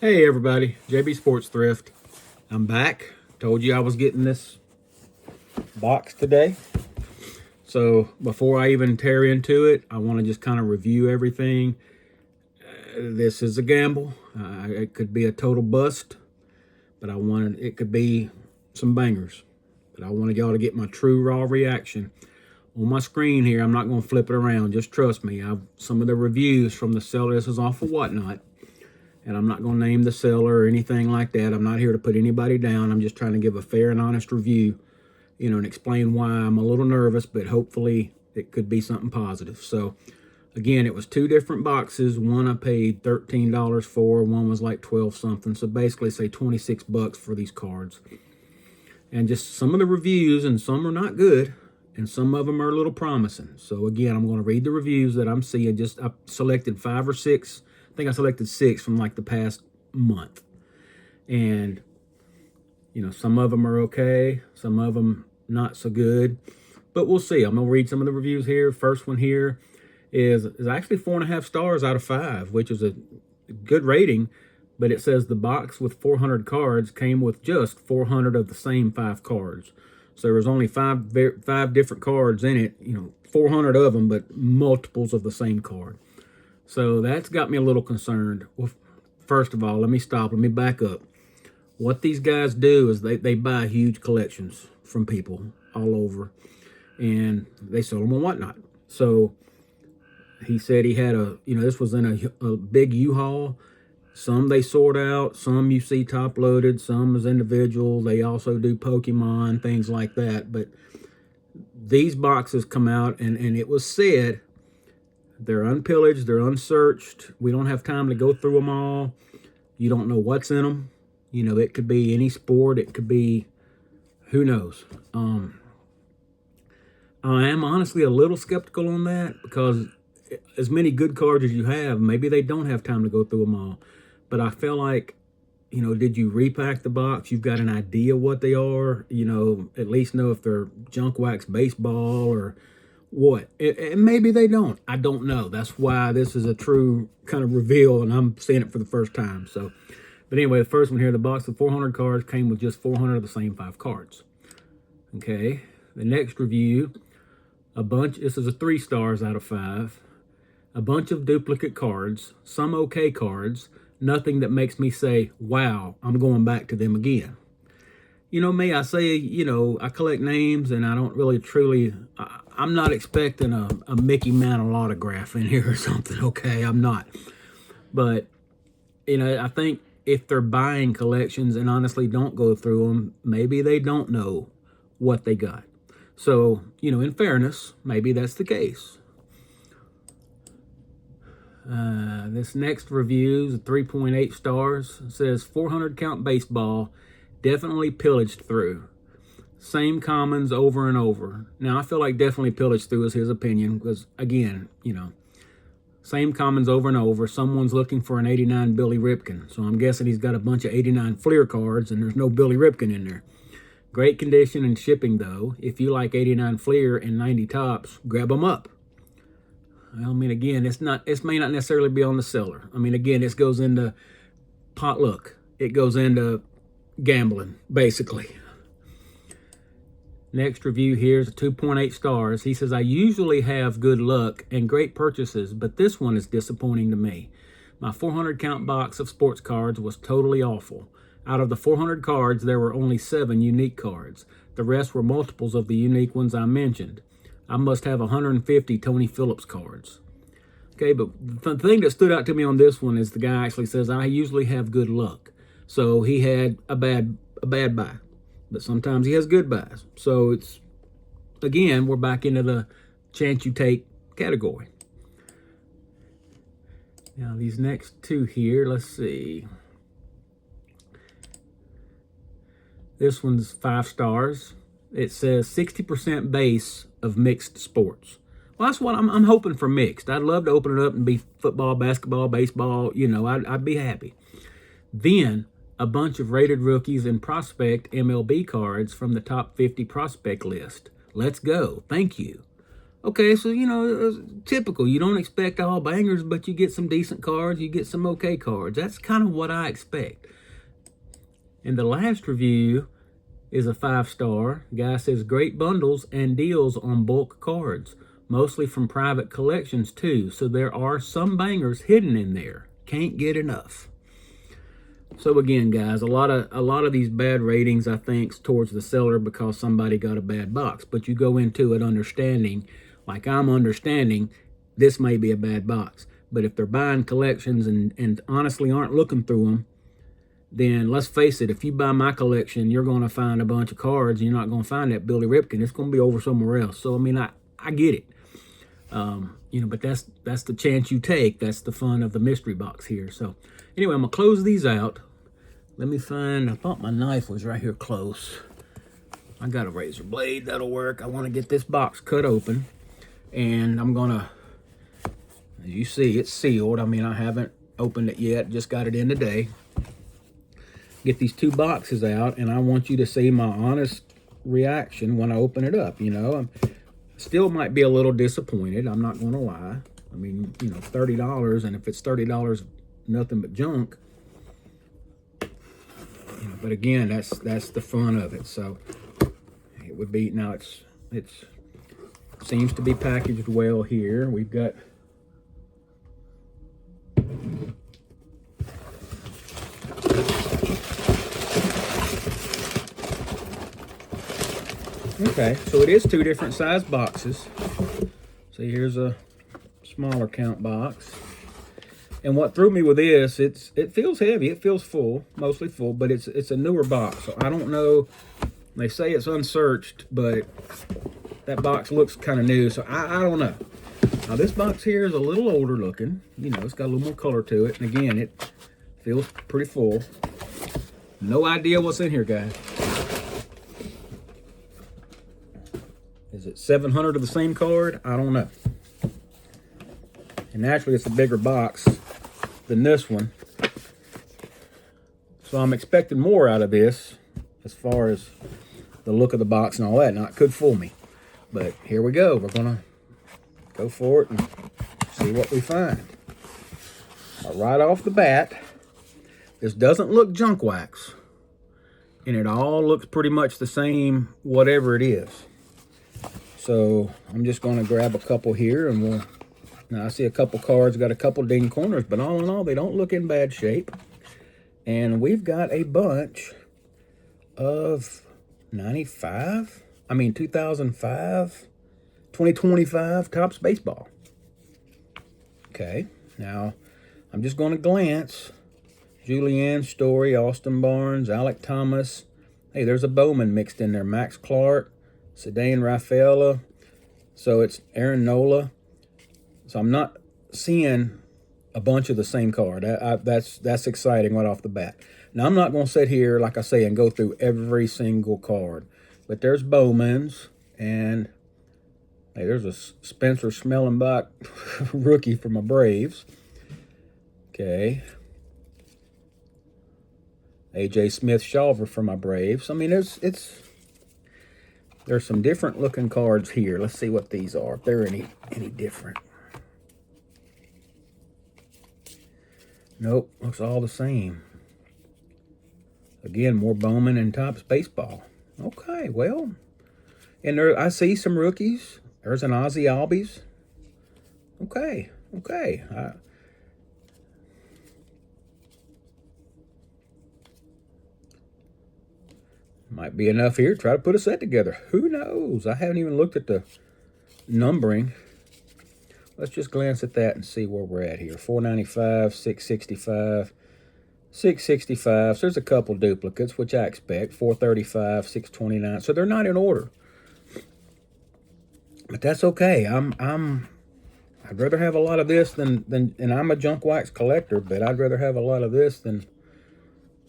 Hey everybody, JB Sports Thrift. I'm back. Told you I was getting this box today. So before I even tear into it, I want to just kind of review everything. This is a gamble. It could be a total bust, but it could be some bangers. But I wanted y'all to get my true raw reaction. On my screen here, I'm not going to flip it around. Just trust me. Some of the reviews from the seller, this is off of Whatnot. And I'm not going to name the seller or anything like that. I'm not here to put anybody down. I'm just trying to give a fair and honest review, and explain why I'm a little nervous, but hopefully it could be something positive. So, again, it was two different boxes. One I paid $13 for. One was like 12 something. So basically, say 26 bucks for these cards. And just some of the reviews, and some are not good, and some of them are a little promising. So, again, I'm going to read the reviews that I'm seeing. I selected 5 or 6. I think I selected 6 from like the past month. And, some of them are okay. Some of them not so good. But we'll see. I'm going to read some of the reviews here. First one here is actually 4.5 stars out of 5, which is a good rating. But it says the box with 400 cards came with just 400 of the same 5 cards. So there was only five different cards in it. 400 of them, but multiples of the same card. So that's got me a little concerned. Well, first of all, let me back up. What these guys do is they buy huge collections from people all over, and they sell them on Whatnot. So he said he had this was in a big U-Haul. Some they sort out, some you see top loaded, some is individual. They also do Pokemon, things like that. But these boxes come out, and it was said, they're unpillaged, they're unsearched. We don't have time to go through them all. You don't know what's in them. It could be any sport. It could be, who knows. I am honestly a little skeptical on that, because as many good cards as you have, maybe they don't have time to go through them all. But I feel like, did you repack the box? You've got an idea what they are. At least know if they're junk wax baseball or what. And maybe they don't. I don't know. That's why this is a true kind of reveal, and I'm seeing it for the first time. So, but anyway, the first one here, the box of 400 cards came with just 400 of the same 5 cards. Okay. The next review, this is a 3 stars out of 5. A bunch of duplicate cards, some okay cards, nothing that makes me say, wow, I'm going back to them again. Me, I say, I collect names, and I don't really truly, I'm not expecting a Mickey Mantle autograph in here or something, okay? I'm not. But, I think if they're buying collections and honestly don't go through them, maybe they don't know what they got. So, in fairness, maybe that's the case. This next review is 3.8 stars. It says 400 count baseball, definitely pillaged through. Same commons over and over. Now, I feel like definitely pillaged through is his opinion, because, again, same commons over and over. Someone's looking for an 89 Billy Ripken. So I'm guessing he's got a bunch of 89 Fleer cards, and there's no Billy Ripken in there. Great condition and shipping, though. If you like 89 Fleer and 90 Tops, grab them up. Well, again, this may not necessarily be on the seller. Again, this goes into potluck. It goes into gambling, basically. Next review here is 2.8 stars. He says, I usually have good luck and great purchases, but this one is disappointing to me. My 400 count box of sports cards was totally awful. Out of the 400 cards, there were only 7 unique cards. The rest were multiples of the unique ones I mentioned. I must have 150 Tony Phillips cards. Okay, but the thing that stood out to me on this one is the guy actually says, I usually have good luck. So he had a bad buy. But sometimes he has good buys. So it's, again, we're back into the chance you take category. Now, these next 2 here, let's see. This one's 5 stars. It says 60% base of mixed sports. Well, that's what I'm hoping for, mixed. I'd love to open it up and be football, basketball, baseball. I'd be happy. Then a bunch of rated rookies and prospect MLB cards from the top 50 prospect list. Let's go. Thank you. Okay, so, you know, typical. You don't expect all bangers, but you get some decent cards. You get some okay cards. That's kind of what I expect. And the last review is a 5-star. Guy says, great bundles and deals on bulk cards, mostly from private collections too. So there are some bangers hidden in there. Can't get enough. So again, guys, a lot of these bad ratings, I think, towards the seller because somebody got a bad box. But you go into it understanding, like I'm understanding, this may be a bad box. But if they're buying collections and honestly aren't looking through them, then let's face it, if you buy my collection, you're going to find a bunch of cards and you're not going to find that Billy Ripken. It's going to be over somewhere else. So, I mean, I get it. You know, but that's the chance you take. That's the fun of the mystery box here. So, anyway, I'm going to close these out. Let me find, I thought my knife was right here close. I got a razor blade. That'll work. I want to get this box cut open. And I'm going to, as you see, it's sealed. I mean, I haven't opened it yet. Just got it in today. Get these two boxes out, and I want you to see my honest reaction when I open it up. You know, I still might be a little disappointed. I'm not going to lie. I mean, you know, $30, and if it's $30, nothing but junk. You know, but again, that's the fun of it. So it would be now. It's seems to be packaged well here. We've got. Okay, so it is two different size boxes. See, here's a smaller count box. And what threw me with this, it feels heavy, it feels full, mostly full, but it's a newer box. So I don't know, they say it's unsearched, but that box looks kind of new, so I don't know. Now this box here is a little older looking. You know, it's got a little more color to it. And again, it feels pretty full. No idea what's in here, guys. Is it 700 of the same card? I don't know. And naturally, it's a bigger box than this one. So I'm expecting more out of this as far as the look of the box and all that. Now, it could fool me. But here we go. We're going to go for it and see what we find. Now, right off the bat, this doesn't look junk wax. And it all looks pretty much the same, whatever it is. So I'm just going to grab a couple here, and we'll. Now I see a couple cards got a couple ding corners, but all in all, they don't look in bad shape. And we've got a bunch of 2005, 2025 Topps baseball. Okay, now I'm just going to glance. Julianne Story, Austin Barnes, Alec Thomas. Hey, there's a Bowman mixed in there. Max Clark. Cedane Rafaela, so it's Aaron Nola. So I'm not seeing a bunch of the same card. That's exciting right off the bat. Now I'm not going to sit here, like I say, and go through every single card. But there's Bowman's, and hey, there's a Spencer Schmellenbach rookie from my Braves. Okay. A.J. Smith-Shawver for my Braves. I mean, there's some different looking cards here. Let's see what these are, if they're any different. Nope, looks all the same. Again, more Bowman and Topps baseball. Okay, well, and there I see some rookies. There's an Ozzie Albies. Okay. Might be enough here to try to put a set together. Who knows? I haven't even looked at the numbering. Let's just glance at that and see where we're at here. 495, 665, 665. So there's a couple duplicates, which I expect. 435, 629. So they're not in order. But that's okay. I'd rather have a lot of this than and I'm a junk wax collector, but I'd rather have a lot of this than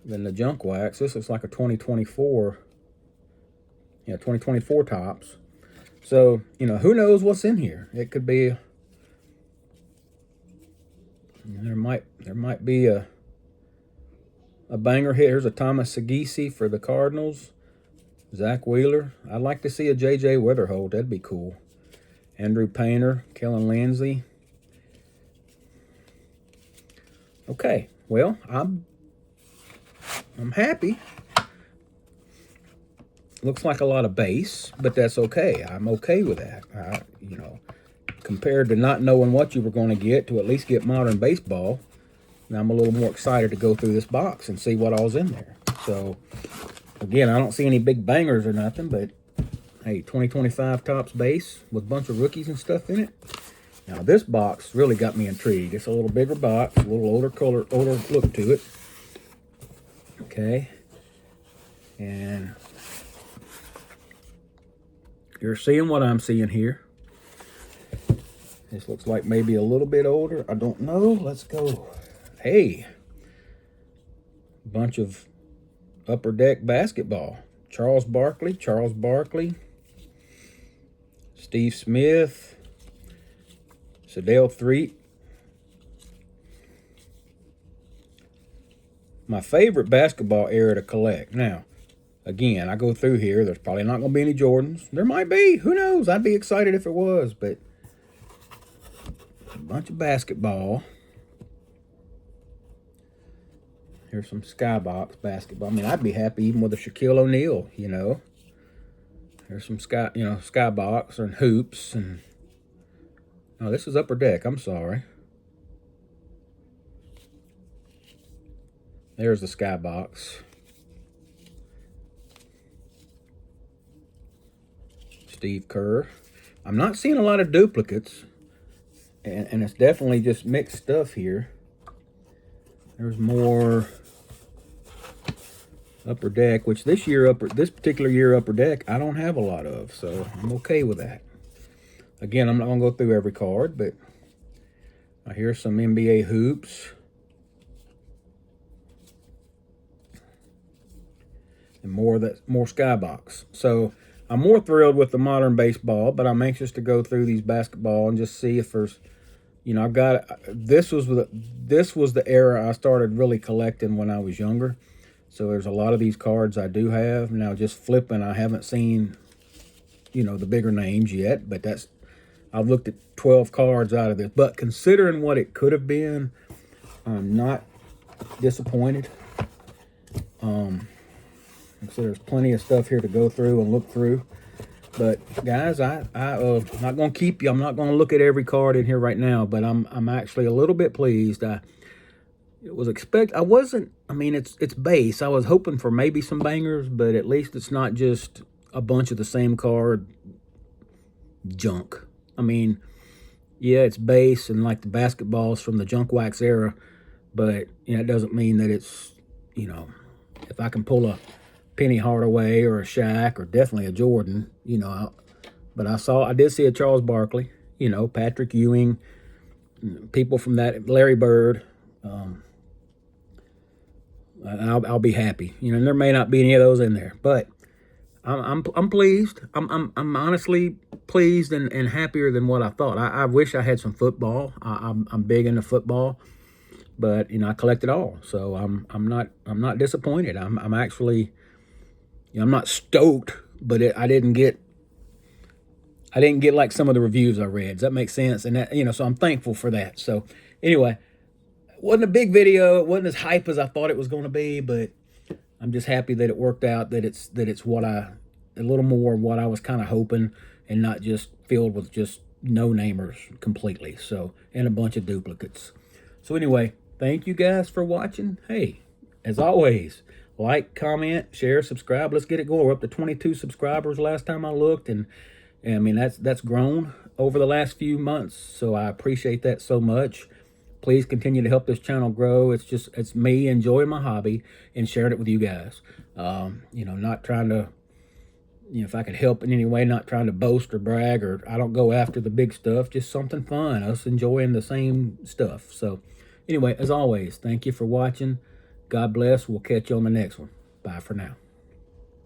the junk wax. This looks like a 2024. Yeah, 2024 Topps. So, you know, who knows what's in here? It could be there might be a banger hit. Here's a Thomas Sagisi for the Cardinals. Zach Wheeler. I'd like to see a J.J. Wetherhold. That'd be cool. Andrew Painter, Kellen Lindsey. Okay, well, I'm happy. Looks like a lot of base, but that's okay. I'm okay with that. You know, compared to not knowing what you were going to get, to at least get modern baseball, now I'm a little more excited to go through this box and see what all's in there. So, again, I don't see any big bangers or nothing, but hey, 2025 Topps base with a bunch of rookies and stuff in it. Now, this box really got me intrigued. It's a little bigger box, a little older look to it. Okay. And you're seeing what I'm seeing here. This looks like maybe a little bit older. I don't know. Let's go. Hey. Bunch of Upper Deck basketball. Charles Barkley. Steve Smith. Sedale Threatt. My favorite basketball era to collect. Now, again, I go through here. There's probably not going to be any Jordans. There might be. Who knows? I'd be excited if it was. But a bunch of basketball. Here's some Skybox basketball. I mean, I'd be happy even with a Shaquille O'Neal, you know. There's some Skybox and hoops. And oh, this is Upper Deck. I'm sorry. There's the Skybox. Steve Kerr. I'm not seeing a lot of duplicates, and it's definitely just mixed stuff here. There's more Upper Deck, which this particular year Upper Deck I don't have a lot of, so I'm okay with that. Again, I'm not gonna go through every card, but I hear some NBA hoops. And more Skybox. So I'm more thrilled with the modern baseball, but I'm anxious to go through these basketball and just see if there's, you know, this was the era I started really collecting when I was younger. So there's a lot of these cards I do have. Now just flipping, I haven't seen, you know, the bigger names yet, but I've looked at 12 cards out of this. But considering what it could have been, I'm not disappointed. So there's plenty of stuff here to go through and look through. But guys, I'm not gonna keep you. I'm not gonna look at every card in here right now. But I'm actually a little bit pleased. I mean, it's base. I was hoping for maybe some bangers, but at least it's not just a bunch of the same card junk. I mean, yeah, it's base and like the basketballs from the junk wax era, but you know, it doesn't mean that it's, you know, if I can pull a Penny Hardaway or a Shaq or definitely a Jordan, you know, but I did see a Charles Barkley, you know, Patrick Ewing, people from that, Larry Bird. I'll be happy, you know. And there may not be any of those in there, but I'm pleased. I'm honestly pleased and happier than what I thought. I wish I had some football. I'm big into football, but you know, I collect it all, so I'm not disappointed. I'm actually, you know, I'm not stoked, but I didn't get like some of the reviews I read. Does that make sense? And that, you know, so I'm thankful for that. So anyway, it wasn't a big video. It wasn't as hype as I thought it was going to be, but I'm just happy that it worked out, that it's a little more what I was kind of hoping, and not just filled with just no-namers completely. So, and a bunch of duplicates. So anyway, thank you guys for watching. Hey, as always, like, comment, share, subscribe. Let's get it going. We're up to 22 subscribers last time I looked, and I mean, that's grown over the last few months, so I appreciate that so much. Please continue to help this channel grow. It's me enjoying my hobby and sharing it with you guys. You know, not trying to, you know, if I could help in any way, not trying to boast or brag, or I don't go after the big stuff, just something fun, us enjoying the same stuff. So anyway, as always, thank you for watching. God bless. We'll catch you on the next one. Bye for now.